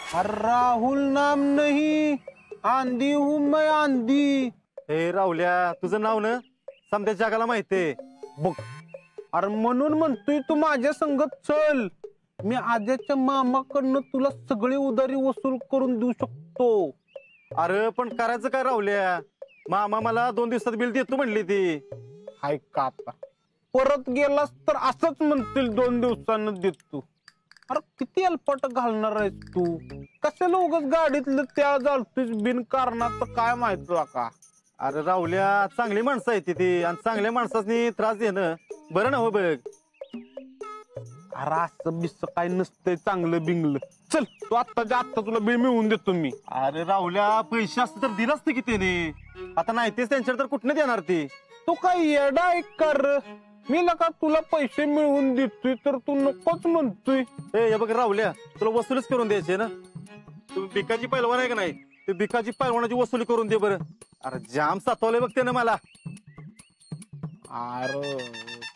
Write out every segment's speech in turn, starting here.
अरे राहुल नाम नहीं, आंधी हूं मैं आंधी. हे राहुल्या, तुझं नाव ना समध्या जगाला माहितीये. बघ, अरे म्हणून म्हणतोय तू माझ्या संगत चल. मी आद्याच्या मामाकडनं तुला सगळी उधारी वसूल करून देऊ शकतो. अरे पण करायचं काय राहुल्या, मामा मला 2 दिवसात बिल देतो म्हणली ती. हाय का आता परत गेलास तर असंच म्हणतील 2 दिवसानं देतो. अरे किती अलपट घालणार आहेस तू. कशाला उगाच गाडीतलं त्या जाळतोस बिन कारणाचं काय माहित का. अरे राहुल्या, चांगली माणसं आहे ती आणि चांगल्या माणसांनी त्रास देणं बरं ना हो बघ. अरे असं बिस काय नसतंय चांगलं बिंगलं. चल तू आत्ताच्या आत्ता तुला बिल मिळवून देतो मी. अरे राहुल्या, पैसे असते तर दिलाच ते किती ने. आता नाही तेच त्यांच्याकडे तर कुठनं देणार ती. तू काय येडा आहे कर. मी लका तुला पैसे मिळवून देतोय तर तू नकोच म्हणतोय. हे बघ राहुल्या, तुला वसुलीच करून द्यायचे ना. तू भिकाजी पैलवान आहे का नाही, ते भिकाजी पैलवानाची वसुली करून दे बरं. अरे जाम सातवलंय बघ त्यानं मला. अरे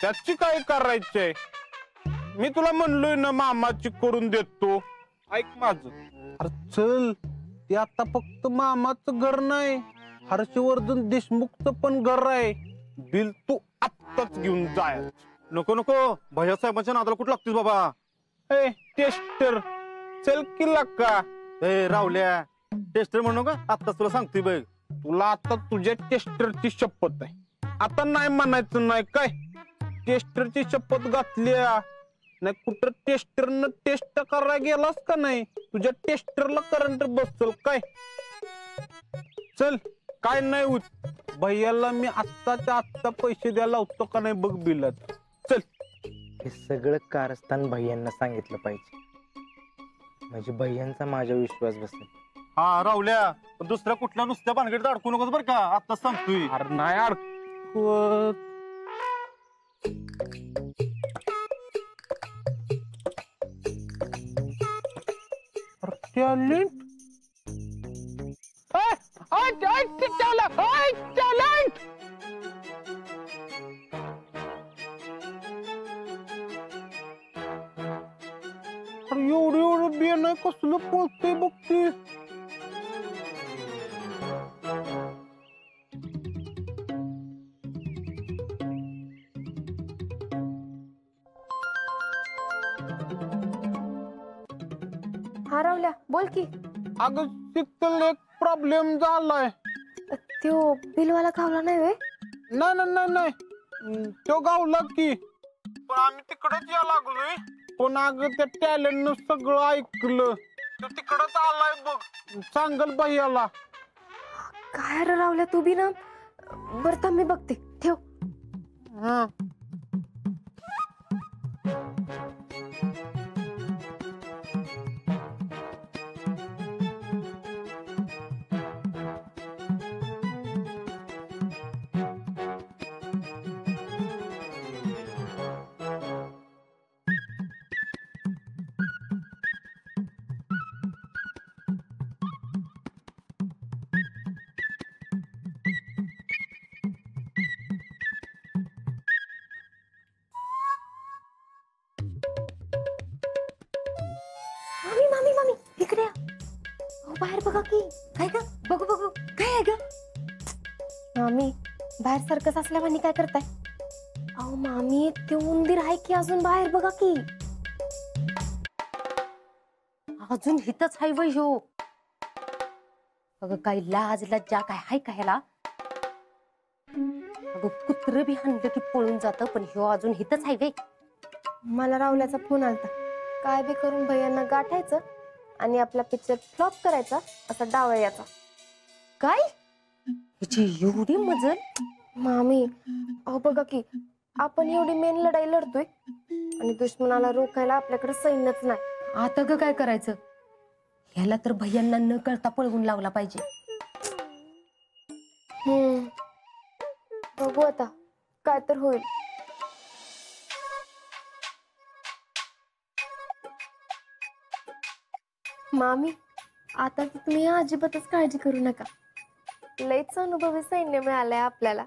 त्याची काय करायचंय. मी तुला म्हणलोय ना मामाची करून देतो. ऐक माझं. अरे चल, ते आता फक्त मामाचं घर नाही, हर्षवर्धन देशमुखचं पण घर आहे. बिल तू आत्ताच घेऊन जाय. नको नको, भैया साहेबांच्या नादाला कुठं लागतोस बाबा. ए टेस्टर, चल की लका. ए राहुल्या, टेस्टर म्हणू का आत्ताच तुला सांगतोय बघ. तुला आता तुझ्या टेस्टरची शपथ आहे. आता नाही म्हणायचं नाही काय. टेस्टरची शपथ घातल्या नाही कुठं टेस्टरनं टेस्ट करायला गेलास का नाही, तुझ्या टेस्टरला करंट बसल काय. चल काय नाही होत. भैयाला मी आत्ताच्या आत्ता पैसे द्यायला होतो का नाही बघ बिलात. चल. हे सगळं कारस्थान भैयांना सांगितलं पाहिजे, म्हणजे भैयांचा माझा विश्वास बसेल. हा राहुल्या, पण दुसऱ्या कुठल्या नुसत्या भानगडीत अडकू नकोस बरं का, आत्ताच सांगतोय. अरे नाही अडकवत. Talent talent. अरे एवढं एवढं बियाणं आहे, कसलं पळतंय बघते. हा राहुल्या, बोल की. अगं तिथं एक प्रॉब्लेम झालाय. त्यो बिलवाला खावला नाही वे. नाही नाही नाही नाही, तो गावला की. पण आम्ही तिकडच या लागलोय. पण अगं त्या टॅलेंटनं सगळं ऐकलं. तो तिकडच आलाय बघ, सांगल भैयाला. काय रे राहुल्या, तू बी ना. बरं थांब, मी बघते, ठेव. हा मामी मामी मामी, इकडे या. अहो बाहेर बघा की. काय ग, बघू बघू काय आहे ग. मामी, बाहेर सर्कस असल्यावानी काय करताय. अहो मामी, ते उंदीर आहे की अजून बाहेर बघा की. अजून हितच हाय वय ह्यो. अगं काही लाज लज्जा काय हाय का ह्याला. अगं कुत्र बी हाणलं की पळून जातं, पण ह्यो अजून हितच हाय वे. मला राहुल्याचा फोन आलता. काय बी करून भैयांना गाठायचं आणि आपला पिक्चर फ्लॉप करायचा असा डाव याचा. काय हिची एवढी मजल. मामी अहो बघा की, आपण एवढी मेन लढाई लढतोय आणि दुश्मनाला रोखायला आपल्याकडे सैन्यच नाही. आता ग काय करायचं. ह्याला तर भैयांना न कळता पळवून लावला पाहिजे. बघू आता काय तर होईल. मामी, आता तर तुम्ही अजिबातच काळजी करू नका. लयच अनुभवी सैन्य मिळालंय आपल्याला.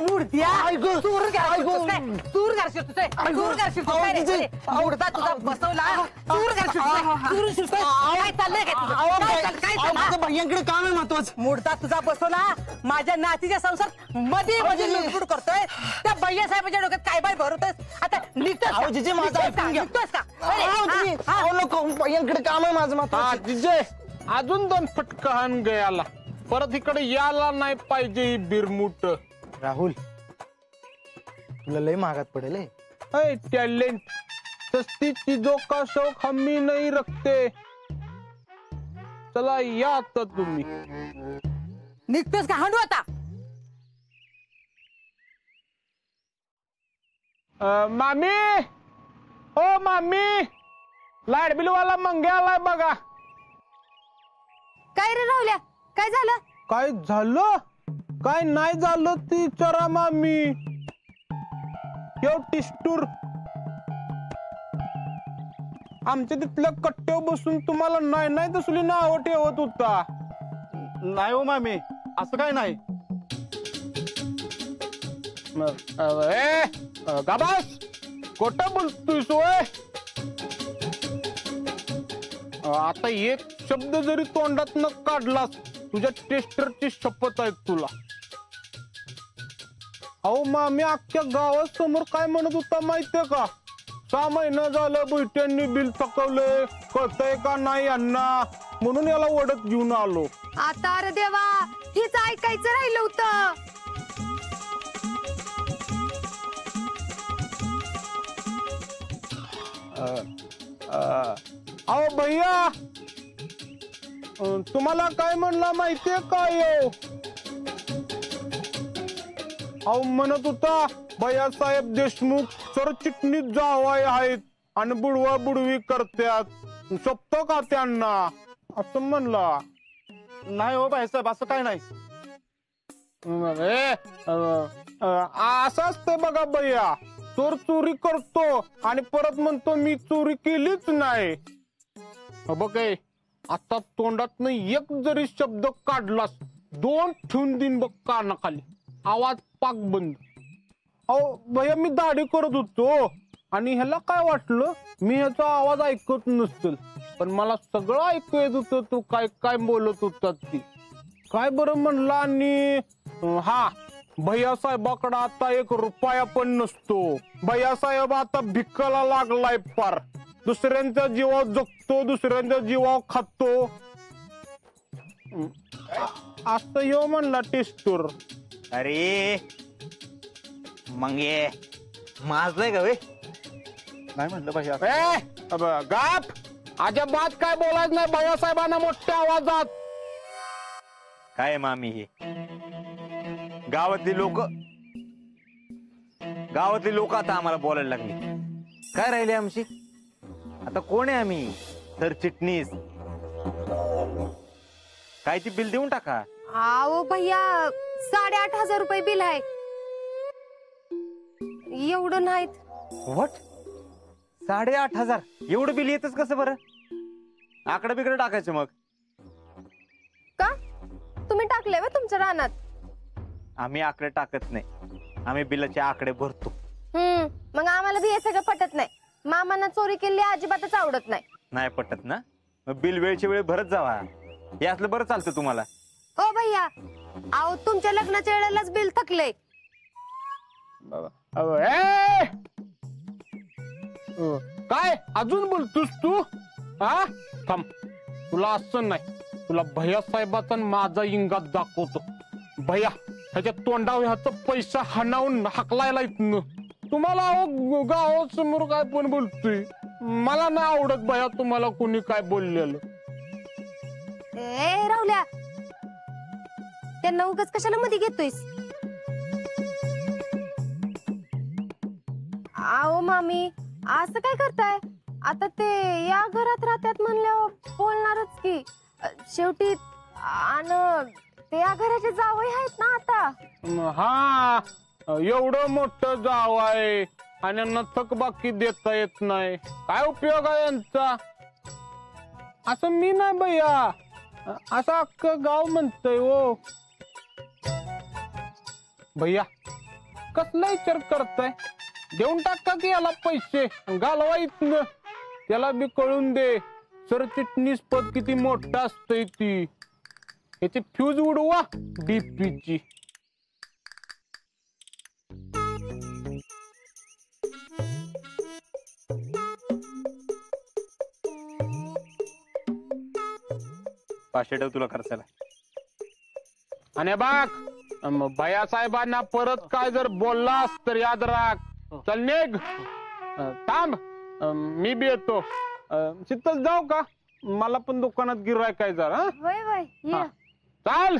मुर्द्या चूर करशील काय चूर करशील तुझे चूर करशील मुर्दा तुझा बसवला चूर करशील चूर शिरतोय काय चाललंय काय चाललंय भैयांकडे काम आहे महत्वाचं. मुर्दा तुझा बसवला माझ्या नातीच्या संसार मध्ये मध्ये लुटफुट करतोय त्या भैया साहेबांच्या डोक्यात काय बाय भरवतोय आता निघतोस जिजे माझं ऐकून घ्या. निघतोस का नको भैयांकडे काम आहे माझं हा महत्वाचं. जिजे अजून 2 फटका हाण गयाला परत इकडे यायला नाही पाहिजे ही बिरमुट. राहुल तुला लय महागात पडेल हे. टैलेंट सस्ती चीजों का शौक हम ही नहीं रखते. चला या आता तुम्ही. निघतोस का हांडू आता मामी ओ मामी लाईट बिल वाला मंग्या आलाय बघा. काय रे राहुल्या काय झालं? काय झालं काय नाही झालं ती विचारा मामी. टिस्टूर आमच्या तिथल्या कट्ट्यावर बसून तुम्हाला नाही नाही तसली नावं ठेवत होता. नाही हो मामी असं काय नाही. गाबास खोटं बोलतोय सोय. आता एक शब्द जरी तोंडात न काढलास तुझ्या टेस्टरची शपथ आहे तुला. अहो मामी अख्ख्या गावासमोर काय म्हणत होता माहितीये का? 6 महिना झालं बुलट्यांनी बिल थकवलंय कळतंय का नाही यांना म्हणून याला ओढत घेऊन आलो. आता अरे देवा हेच ऐकायचं राहिलं होतं. अहो भैया तुम्हाला काय म्हणला माहितीये का यो? अहो म्हणत होता भैयासाहेब देशमुख सरचिटणीस जावाय आहेत आणि बुडवा बुडवी करतात सोपतो का त्यांना असं म्हणला. नाही हो भाईसाहेब असं काय नाही. असं असतं बघा भैया. चोर चोरी करतो आणि परत म्हणतो मी चोरी केलीच नाही. बघ आता तोंडातनं एक जरी शब्द काढलास 2 ठेवून देईन बघ कानाखाली. आवाज पाक बंद. अहो भैया मी दाढी करत होतो आणि ह्याला काय वाटलं मी ह्याचा आवाज ऐकत नसतील पण मला सगळं ऐकू येत होतं तू काय काय बोलत होता ती. काय बरं म्हणला आणि हा भैया साहेबाकडे आता 1 रुपया पण नसतो. भैया साहेब आता भिकाला लागलाय पार. दुसऱ्यांच्या जीवावर जगतो दुसऱ्यांच्या जीवावर खातो असं येऊ म्हणला टेस्टूर. अरे मंगे माझलंय का वे नाही म्हटलं भैया. गाप अजिबात काय बोलायचं नाही भैया साहेबांना मोठ्या आवाजात. काय मामी हे गावातली लोक आता आम्हाला बोलायला लागली. काय राहिले आमची आता कोण आहे आम्ही सरचिटणीस. काय ती बिल देऊन टाका. आओ भैया 8,500 रुपये बिल आहे. एवढं नाहीत. व्हॉट 8,500 एवढं बिल येतच कसं बरं? आकडे बिकडे टाकायचं मग. का तुम्ही टाकले वे तुमच्या रानात? आम्ही आकडे टाकत नाही आम्ही बिलाचे आकडे भरतो. मग आम्हाला बी हे सगळं पटत नाही. मामांना चोरी केली अजिबातच आवडत नाही. नाही पटत ना मग बिल वेळच्या वेळी भरत जावा. हे असलं बरं चालतं तुम्हाला. ओ भैया आओ तुमच्या लग्नाच्या वेळेलाच बिल थकले. काय अजून बोलतोस तू? हा थांब तुला असं नाही तुला भैया साहेबाचा माझा इंगात दाखवतो. भैया ह्याच्या तोंडावर ह्याचा पैसा हाणावून हाकलायला इथनं. तुम्हाला अहो गावासमोर काय पण बोलतोय. मला नाही आवडत भैया तुम्हाला कोणी काय बोललेलं. ए राहुल्या त्यांना उगाच कशाला मध्ये घेतोयस? आओ मामी असं काय करताय? आता ते या घरात राहतात म्हणल्यावर बोलणारच की. शेवटी आणि ते या घराचे जावई आहेत ना आता. हा एवढं मोठं जाव आहे आणि यांना थकबाकी देता येत नाही, काय उपयोग आहे यांचा? असं मी नाही भैया, असं अख्खं गाव म्हणतंय हो. भैया कसला विचार करताय? देऊन टाका की याला पैसे, घालवा इथनं. त्याला बी कळून दे सरचिटणीस पद किती मोठं असतंय ती. याची फ्यूज उडवा डीपीची. पाचशे ठेव तुला खर्चाला. आणि बघ भैया साहेबांना परत काय जर बोललास तर याद राख. चल निघ. थांब, मी बी येतो. शीतल जाऊ का? मला पण दुकानात गिरायक आहे जरा. वय वय हा. चाल.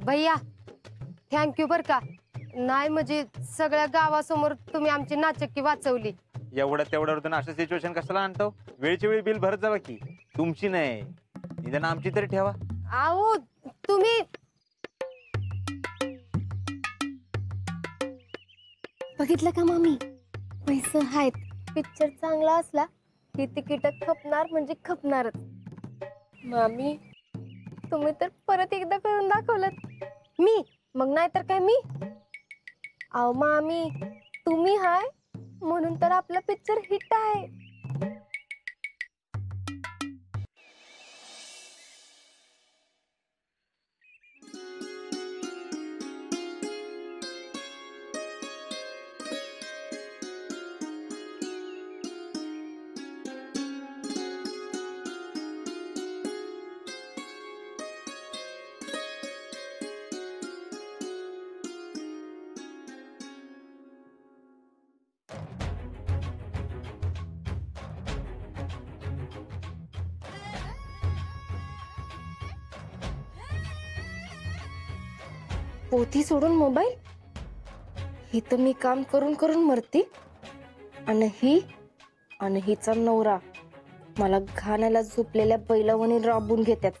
भैया थँक्यू बर का. नाही म्हणजे सगळ्या गावासमोर तुम्ही आमची नाचक्की वाचवली. एवढ्या तेवढ्यावर असं सिच्युएशन कशाला आणतो? वेळच्या वेळी बिल भरत जावा की. तुमची नाही निदान आमची तरी ठेवा. आहो तुम्ही बघितलं का मामी, पैसे आहेत. पिक्चर चांगला असला की तिकीट खपणार म्हणजे खपणारच. मामी तुम्ही तर परत एकदा करून दाखवलं. मी मग नाही तर काय मी. अहो मामी तुम्ही हाय म्हणून तर आपला पिक्चर हिट आहे. पोथी सोडून मोबाईल. ही तर मी काम करून करून मरती आणि हिचा नवरा मला घाण्याला झोपलेल्या बैलावानी राबून घेतात.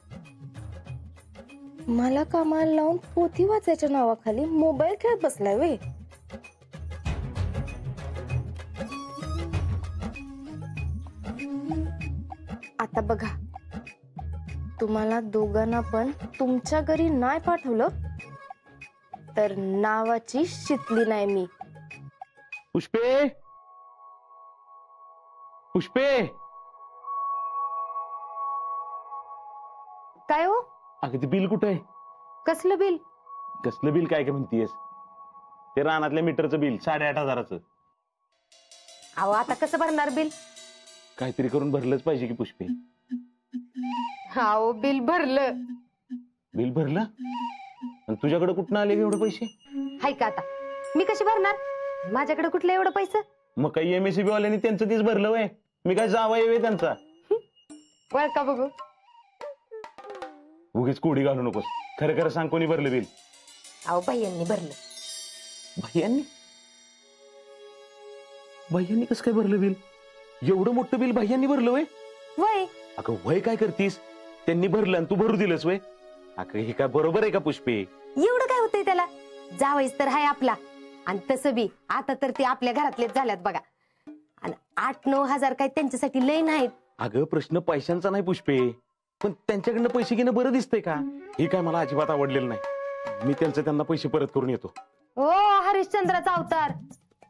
मला कामाला लावून पोथी वाचायच्या नावाखाली मोबाईल खेळत बसलाय वे. आता बघा, तुम्हाला दोघांना पण तुमच्या घरी नाही पाठवलं तर नावाची शितली नाही मी. पुष्पे, पुष्पे. काय हो? अगं ते बिल कुठं आहे? कसलं बिल? कसलं बिल काय म्हणतीयस? ते रानातल्या मीटरचं बिल 8,500. अहो आता कसं भरणार बिल? काहीतरी करून भरलंच पाहिजे की पुष्पे. अहो बिल भरलं. बिल भरलं? आणि तुझ्याकडे कुठनं आले एवढे पैसे? हाय का आता मी कशी भरणार? माझ्याकडे कुठलं एवढं पैसे? मग काही MSCB वाल्यांनी त्यांचं तीच भरलं वय. मी काय जावा येवे त्यांचा? वर का बघू. उगीच कोडी घालू नकोस. खरं खरं सांग, कोणी भरलं बिल? अहो भैयांनी भरलं. भैयांनी? भैयांनी कसं काय भरलं बिल? एवढं मोठं बिल भैयांनी भरलं वय? वय. अगं वय काय करतीस? त्यांनी भरलं आणि तू भरू दिलंस वय? अगं हे काय बरोबर आहे का पुष्पे? एवढं काय होतंय त्याला? जावायच तर हाय आपला. आणि तसं बी आता तर ते आपल्या घरातलेच झाल्यात बघा. आणि 8-9 हजार काय त्यांच्यासाठी लय नाहीत. अगं प्रश्न पैशांचा नाही पुष्पे, पण त्यांच्याकडनं पैसे घेणं बरं दिसतंय का? हे काय मला अजिबात आवडलेलं नाही. मी त्यांना पैसे परत करून येतो. ओ हरिश्चंद्राचा अवतार,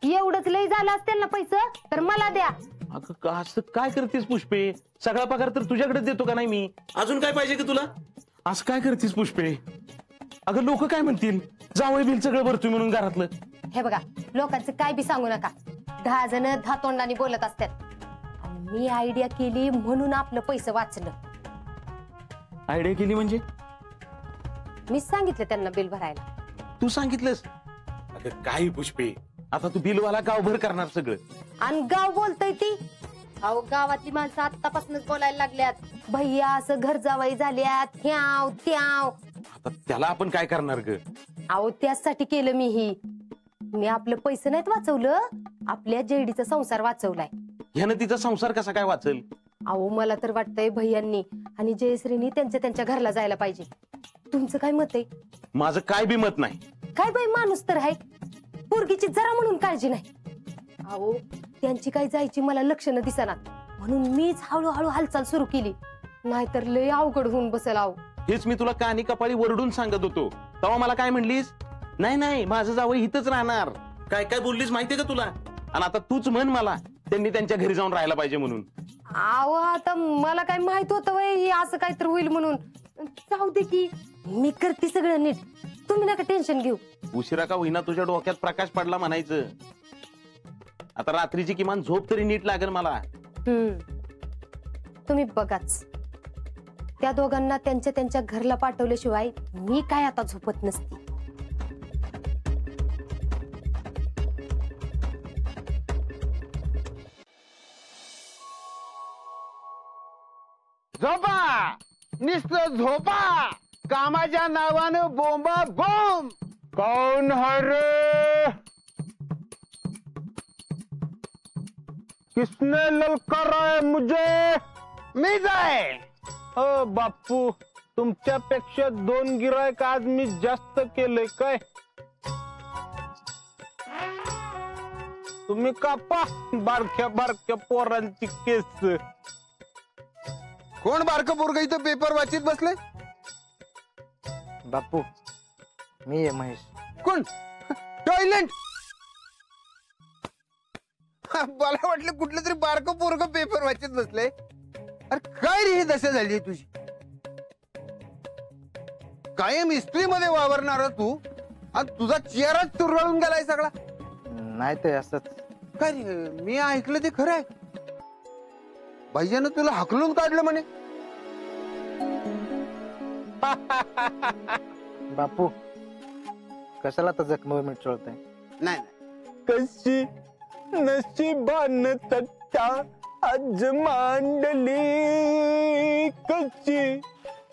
एवढंच लय झालं असतील ना पैसे तर मला द्या. अगं असं काय करतेस पुष्पे? सगळा पगार तर तुझ्याकडे देतो का नाही मी? अजून काय पाहिजे की तुला? असं काय करतेस पुष्पे? अगं लोक काय म्हणतील? जावई बिल सगळं भरतोय म्हणून घरातलं. हे बघा, लोकांचं काय बी सांगू नका. 10 जण 10 तोंडाने बोलत असतात. आणि मी आयडिया केली म्हणून आपलं पैसे वाचलं. आयडिया केली म्हणजे? मी सांगितलं त्यांना बिल भरायला. तू सांगितलंस? अगं काय पुष्पे, आता तू बिलवाला गावभर करणार सगळं. आणि गाव बोलतय ती. अहो गावातली माणसं आतापासूनच बोलायला लागल्यात. भैया असं घर जावई झाल्यात, ह्याव त्याव. आता त्याला आपण काय करणार ग? अहो त्यासाठी केलं मी ही. मी आपलं पैसे नाहीत वाचवलं, आपल्या जेडीचा संसार वाचवलाय. ह्यानं तिचा संसार कसा काय वाचल? अहो मला तर वाटतंय भैयांनी आणि जयश्रीनी त्यांच्या घरला जायला पाहिजे. तुमचं काय मत आहे? माझं काय बी मत नाही. काय बाई माणूस तर आहे, पोरगीची जरा म्हणून काळजी नाही. अहो त्यांची काय जायची मला लक्षणं दिसनात, म्हणून मीच हळूहळू हालचाल सुरू केली, नाहीतर लय अवघड होऊन बसेल. अहो हेच मी तुला कानी कपाळी वरडून सांगत होतो, तेव्हा मला काय म्हणलीस? नाही नाही माझं जावई इथंच राहणार. काय काय बोललीस माहितीये का तुला? आणि आता तूच म्हण मला त्यांनी त्यांच्या घरी जाऊन राहायला पाहिजे म्हणून. अहो आता मला काय माहित होतं वय हे असं काहीतरी होईल म्हणून. जाऊ दे की, मी करते सगळं नीट, तुम्ही नका टेन्शन घेऊ. उशिरा का होईना तुझ्या डोक्यात प्रकाश पडला म्हणायचं. आता रात्रीची किमान झोप तरी नीट लागेल मला. तुम्ही बघाच, त्या दोघांना त्यांच्या त्यांच्या घरला पाठवल्याशिवाय मी काय आता झोपत नसते. झोपा, नुसतं झोपा, कामाच्या नावानं बोंबा बोंब. कौन हरे? किसने ललकारा है मुझे? मी जाय. ओ बापू, तुमच्यापेक्षा 2 गिरायक आज मी जास्त केलंय काय? तुम्ही कापा बारक्या बारक्या पोरांची केस. कोण बारक पोरग इथं पेपर वाचित बसले? बापू मी आहे महेश. कोण? टॉयलेट? मला वाटलं कुठलं तरी बारक पोरग पेपर वाचित बसले. अरे काय रे ही दशा झाली तुझी? कायम इस्त्री मध्ये वावरणार तू, आणि तुझा चेहराच चुरळून गेलाय सगळा. नाही ते असंच. काय रे, मी ऐकलं ते खरं आहे? भाईजानं तुला हकलून काढलं म्हणे. बापू कशाला आता जखमेवर मीठ चोळताय? नाही कशी नशिबान तट्टा आज मांडली, कशी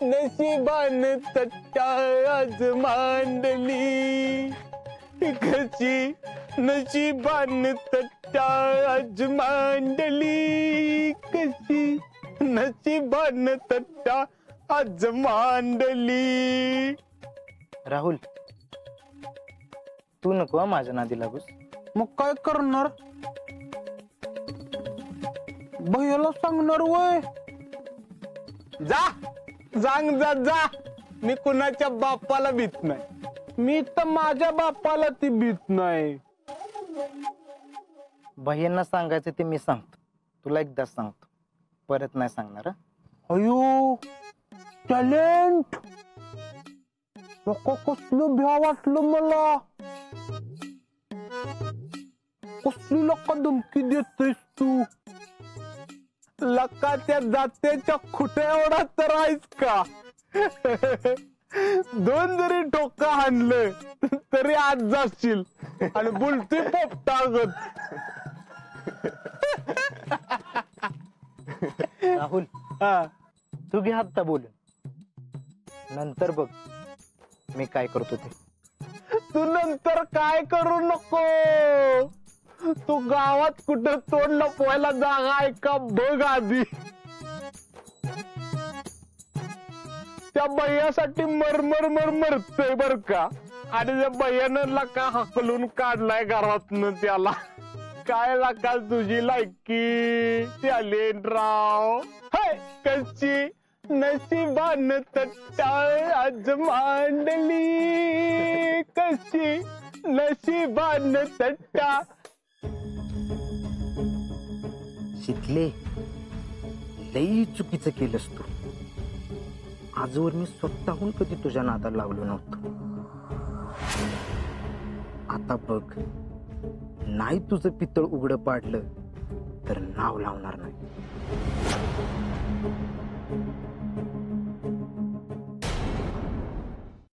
नशिबान तट्टा आज मांडली, कशी नशिबान तट्टा आज मांडली, कशी नशिबान तट्टा आज मांडली. राहुल तू नको माझ्या नादी लागूस. मग काय करणार? भैयाला सांगणार वय? जा सांग, जा जा. मी कुणाच्या बापाला भीत नाही, मी तर माझ्या बापाला ती भीत नाही. भैयांना सांगायचं ते मी सांगतो, तुला एकदाच सांगतो, परत नाही सांगणार. अयो टॅलेंट, कसलं भ्या वाटलं मला. कसली लका धमकी देतोयस तू? लका त्या जात्याच्या खुट्या एवढा तर आहेस का? 2 जरी ठोका हाणलं तरी आज जाशील, आणि बोलतोय पोपटागत. राहुल हा तू घे आता बोलून, नंतर बघ मी काय करतो ते. तू नंतर काय करू नको, तू गावात कुठं तोंड लपवायला जागा आहे का बघ आधी. त्या भैयासाठी मरमर मरतय बर का, आणि त्या भैयानं लका हकलून काढलाय घरातनं त्याला. काय लका तुझी लायकी टॅलेंट राव. हाय कशी नशिबान तट्टा आज मांडली, कशी नशिबान तट्टा. शिकले लई चुकीचं केलंस तू. आजवर मी स्वतःहून कधी तुझ्या नादाला लागलो नव्हतो. आता बघ, नाही तुझं पितळ उघडं पाडलं तर नाव लावणार नाही.